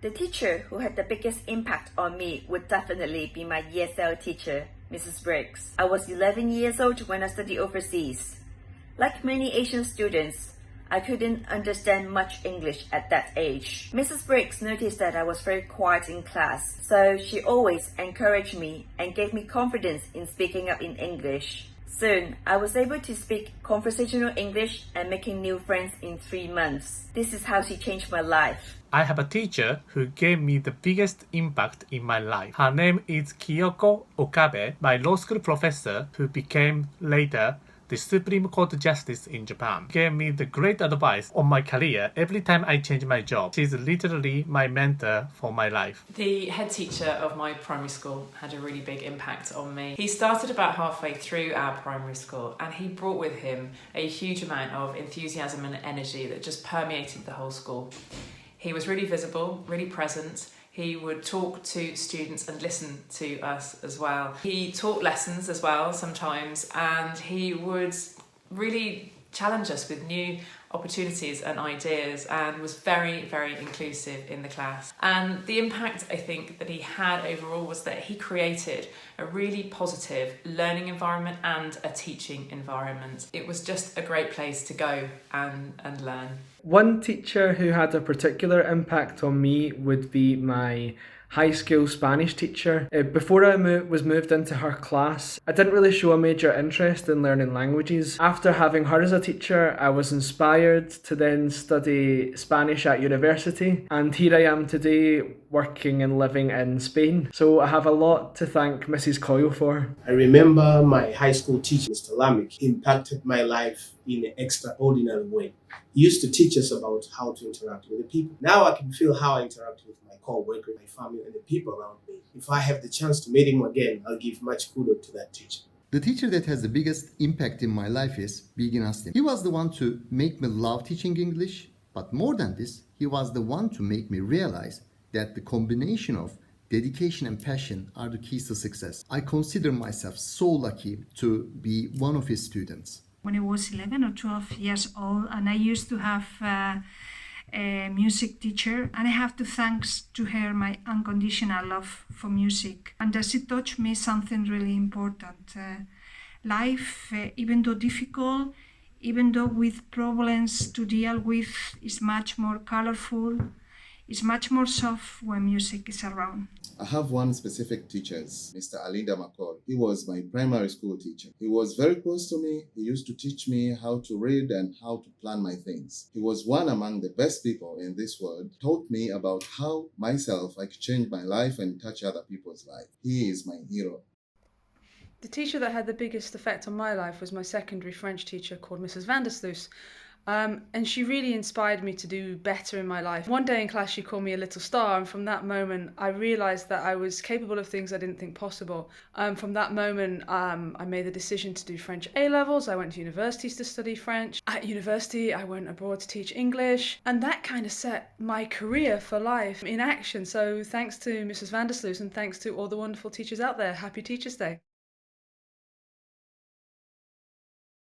The teacher who had the biggest impact on me would definitely be my ESL teacher, Mrs. Briggs. I was 11 years old when I studied overseas. Like many Asian students, I couldn't understand much English at that age. Mrs. Briggs noticed that I was very quiet in class, so she always encouraged me and gave me confidence in speaking up in English. Soon, I was able to speak conversational English and making new friends in 3 months. This is how she changed my life. I have a teacher who gave me the biggest impact in my life. Her name is Kyoko Okabe, my law school professor who became later the Supreme Court Justice in Japan. Gave me the great advice on my career every time I change my job. She's literally my mentor for my life. The head teacher of my primary school had a really big impact on me. He started about halfway through our primary school and he brought with him a huge amount of enthusiasm and energy that just permeated the whole school. He was really visible, really present. He would talk to students and listen to us as well. He taught lessons as well sometimes, and he would really challenge us with new opportunities and ideas, and was very, very inclusive in the class. And the impact I think that he had overall was that he created a really positive learning environment and a teaching environment. It was just a great place to go and learn. One teacher who had a particular impact on me would be my high school Spanish teacher. Before I was moved into her class, I didn't really show a major interest in learning languages. After having her as a teacher, I was inspired to then study Spanish at university, and here I am today working and living in Spain. So I have a lot to thank Mrs. Coyle for. I remember my high school teacher, Mr. Lamik, impacted my life in an extraordinary way. He used to teach us about how to interact with the people. Now I can feel how I interact with my co-workers, my family, and the people around me. If I have the chance to meet him again, I'll give much kudos to that teacher. The teacher that has the biggest impact in my life is Bilgin Aslim. He was the one to make me love teaching English, but more than this, he was the one to make me realize that the combination of dedication and passion are the keys to success. I consider myself so lucky to be one of his students. When I was 11 or 12 years old, and I used to have a music teacher, and I have to thanks to her my unconditional love for music, and that she taught me something really important. Life, even though difficult, even though with problems to deal with, is much more colorful, is much more soft when music is around. I have one specific teacher, Mr. Alinda McCall. He was my primary school teacher. He was very close to me. He used to teach me how to read and how to plan my things. He was one among the best people in this world. Taught me about how myself I could change my life and touch other people's life. He is my hero. The teacher that had the biggest effect on my life was my secondary French teacher called Mrs. Vandersloos. And she really inspired me to do better in my life. One day in class she called me a little star, and from that moment I realised that I was capable of things I didn't think possible. From that moment I made the decision to do French A-levels. I went to universities to study French. At university I went abroad to teach English, and that kind of set my career for life in action. So thanks to Mrs. Vandersloos and thanks to all the wonderful teachers out there. Happy Teachers Day.